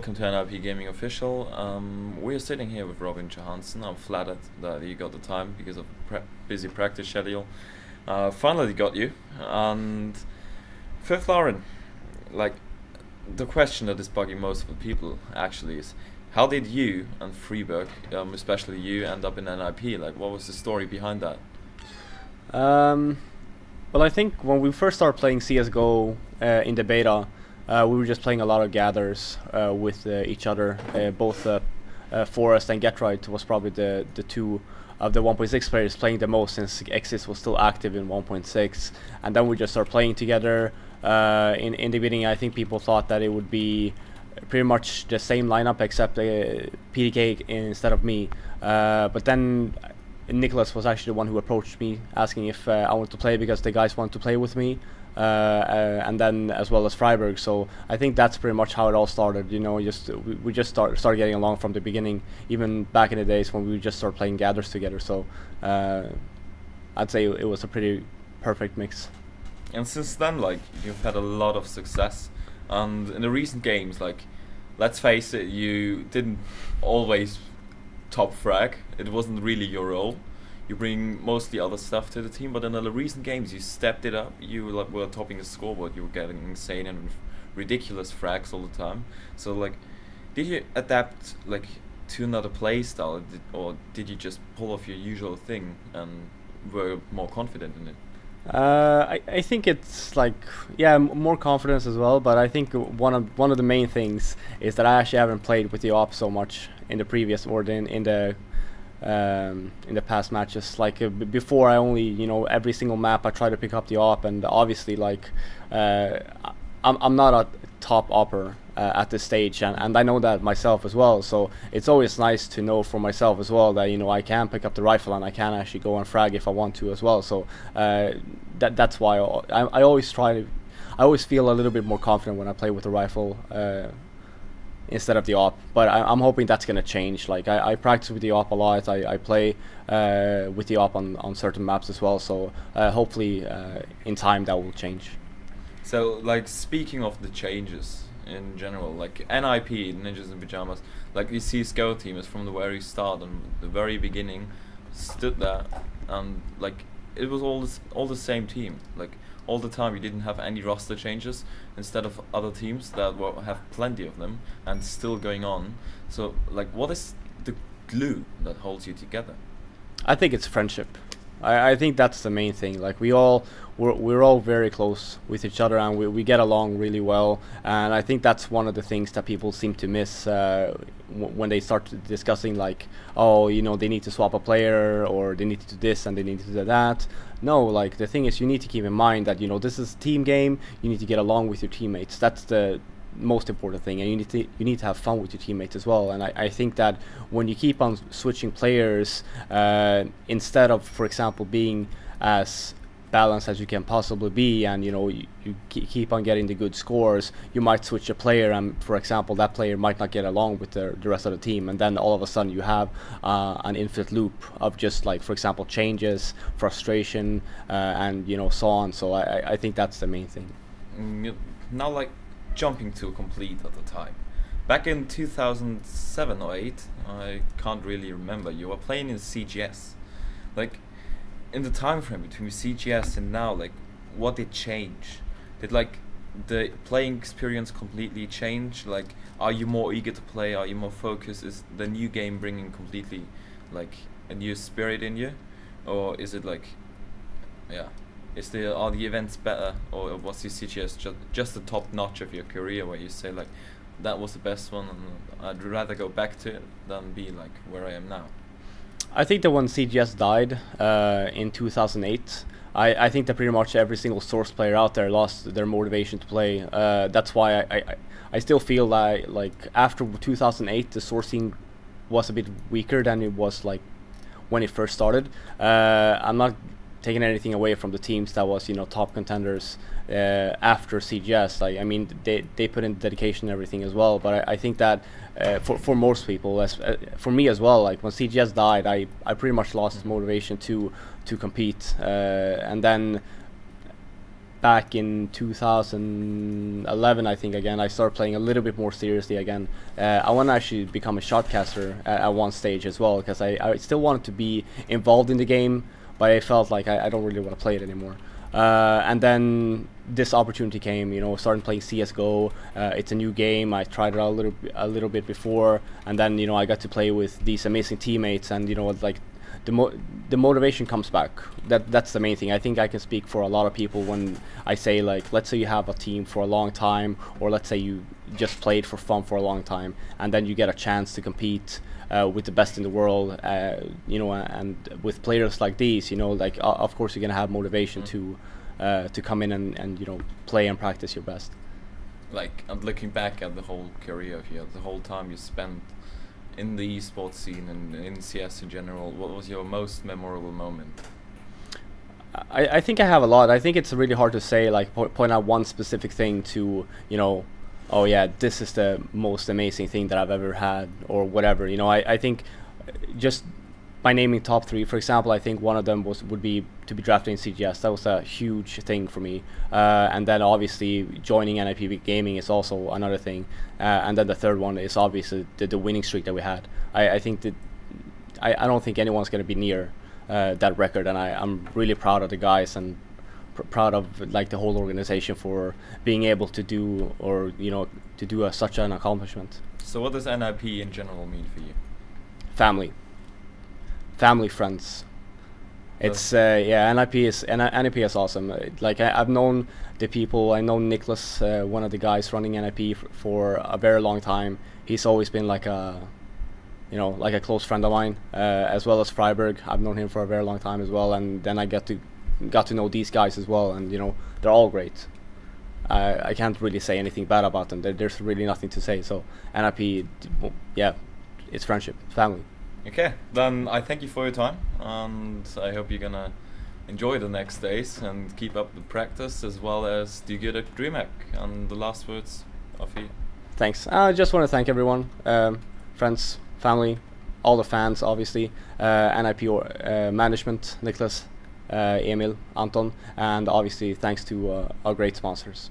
welcome to NiP Gaming Official. We're sitting here with Robin Johansson. I'm flattered that you got the time because of busy practice schedule. Finally got you. And Fifflaren, like, the question that is bugging most of the people actually is, how did you and Freeberg, especially you, end up in NiP? Like, what was the story behind that? Well, I think when we first started playing CSGO in the beta, we were just playing a lot of gathers with each other. Both Forest and Getright was probably the two of the 1.6 players playing the most, since Exis was still active in 1.6. And then we just started playing together. In the beginning, I think people thought that it would be pretty much the same lineup except PDK instead of me. But then Nicholas was actually the one who approached me asking if I wanted to play, because the guys wanted to play with me. And then as well as Freiburg. So I think that's pretty much how it all started. You know, we just started getting along from the beginning, even back in the days when we just started playing gathers together. So I'd say it was a pretty perfect mix. And since then, like, you've had a lot of success, and in the recent games, like, let's face it, you didn't always top frag. It wasn't really your role. You bring mostly other stuff to the team, but in the recent games you stepped it up. You were topping the scoreboard. You were getting insane and ridiculous frags all the time. So, like, did you adapt, like, to another playstyle, or did you just pull off your usual thing and were more confident in it? I think it's like, yeah, more confidence as well. But I think one of the main things is that I actually haven't played with the op so much in the previous, or in the past matches. Like before, I only, you know, every single map I try to pick up the op, and obviously, like, I'm not a top opper at this stage, and I know that myself as well. So it's always nice to know for myself as well that, you know, I can pick up the rifle and I can actually go and frag if I want to as well. So that's why I always feel a little bit more confident when I play with the rifle instead of the op. But I'm hoping that's going to change. Like, I practice with the op a lot. I play with the op on certain maps as well. So hopefully in time that will change. So, like, speaking of the changes in general, like NiP, Ninjas in Pyjamas, like the CSGO team is from the very start and the very beginning stood there, and like it was all the same team. Like, all the time you didn't have any roster changes instead of other teams that have plenty of them and still going on. So, like, what is the glue that holds you together? I think it's friendship. I think that's the main thing. Like, we're all very close with each other, and we get along really well. And I think that's one of the things that people seem to miss when they start discussing, like, oh, you know, they need to swap a player, or they need to do this and they need to do that. No, like, the thing is, you need to keep in mind that, you know, this is a team game. You need to get along with your teammates. That's the most important thing, and you need to have fun with your teammates as well. And I think that when you keep on switching players, instead of, for example, being as balanced as you can possibly be, and, you know, you keep on getting the good scores, you might switch a player, and, for example, that player might not get along with the rest of the team, and then all of a sudden you have an infinite loop of just, like, for example, changes, frustration, and, you know, so on. So I think that's the main thing. Now, like, jumping to a complete at the time. Back in 2007 or 8, I can't really remember, you were playing in CGS. Like, in the time frame between CGS and now, like, what did change? Did, like, the playing experience completely change? Like, are you more eager to play? Are you more focused? Is the new game bringing completely, like, a new spirit in you? Or is it like, yeah, are the events better, or was the CGS just the top notch of your career, where you say, like, that was the best one and I'd rather go back to it than be like where I am now? I think that when CGS died in 2008, I think that pretty much every single Source player out there lost their motivation to play. That's why I still feel like after 2008 the Source scene was a bit weaker than it was, like, when it first started. I'm not taking anything away from the teams that was, you know, top contenders after CGS. Like, I mean, they put in dedication and everything as well. But I think that for most people, for me as well, like, when CGS died, I pretty much lost motivation to compete. And then back in 2011, I think, again, I started playing a little bit more seriously again. I want to actually become a shotcaster at one stage as well, because I still wanted to be involved in the game, but I felt like I don't really want to play it anymore. And then this opportunity came, you know, starting playing CSGO. It's a new game. I tried it out a little bit before, and then, you know, I got to play with these amazing teammates, and, you know, like the motivation comes back. That's the main thing. I think I can speak for a lot of people when I say, like, let's say you have a team for a long time, or let's say you just played for fun for a long time, and then you get a chance to compete with the best in the world, you know, and with players like these, you know, like of course you're gonna have motivation to come in and, you know, play and practice your best. Like, I'm looking back at the whole career here, the whole time you spent in the esports scene and in CS in general, what was your most memorable moment? I think I have a lot. I think it's really hard to say, like, point out one specific thing to, you know, oh yeah, this is the most amazing thing that I've ever had, or whatever. You know, I think just by naming top 3, for example, I think one of them would be to be drafted in CGS. That was a huge thing for me. And then obviously joining NiP Gaming is also another thing. And then the third one is obviously the winning streak that we had. I think that I don't think anyone's going to be near that record, and I'm really proud of the guys, and proud of, like, the whole organization for being able to do, or, you know, to do such an accomplishment. So what does NiP in general mean for you? Family, friends. It's yeah, NiP is awesome. Like, I've known the people. I know Nicholas, one of the guys running NiP for a very long time. He's always been like a, you know, like a close friend of mine, as well as Freiberg. I've known him for a very long time as well, and then I got to know these guys as well, and, you know, they're all great. I can't really say anything bad about them. There's really nothing to say. So NiP, yeah, it's friendship, family. Okay, then I thank you for your time, and I hope you're gonna enjoy the next days and keep up the practice, as well as do good at DreamHack. And the last words are for you. Thanks. I just want to thank everyone, friends, family, all the fans, obviously, NiP management, Nicholas, Emil, Anton, and obviously thanks to our great sponsors.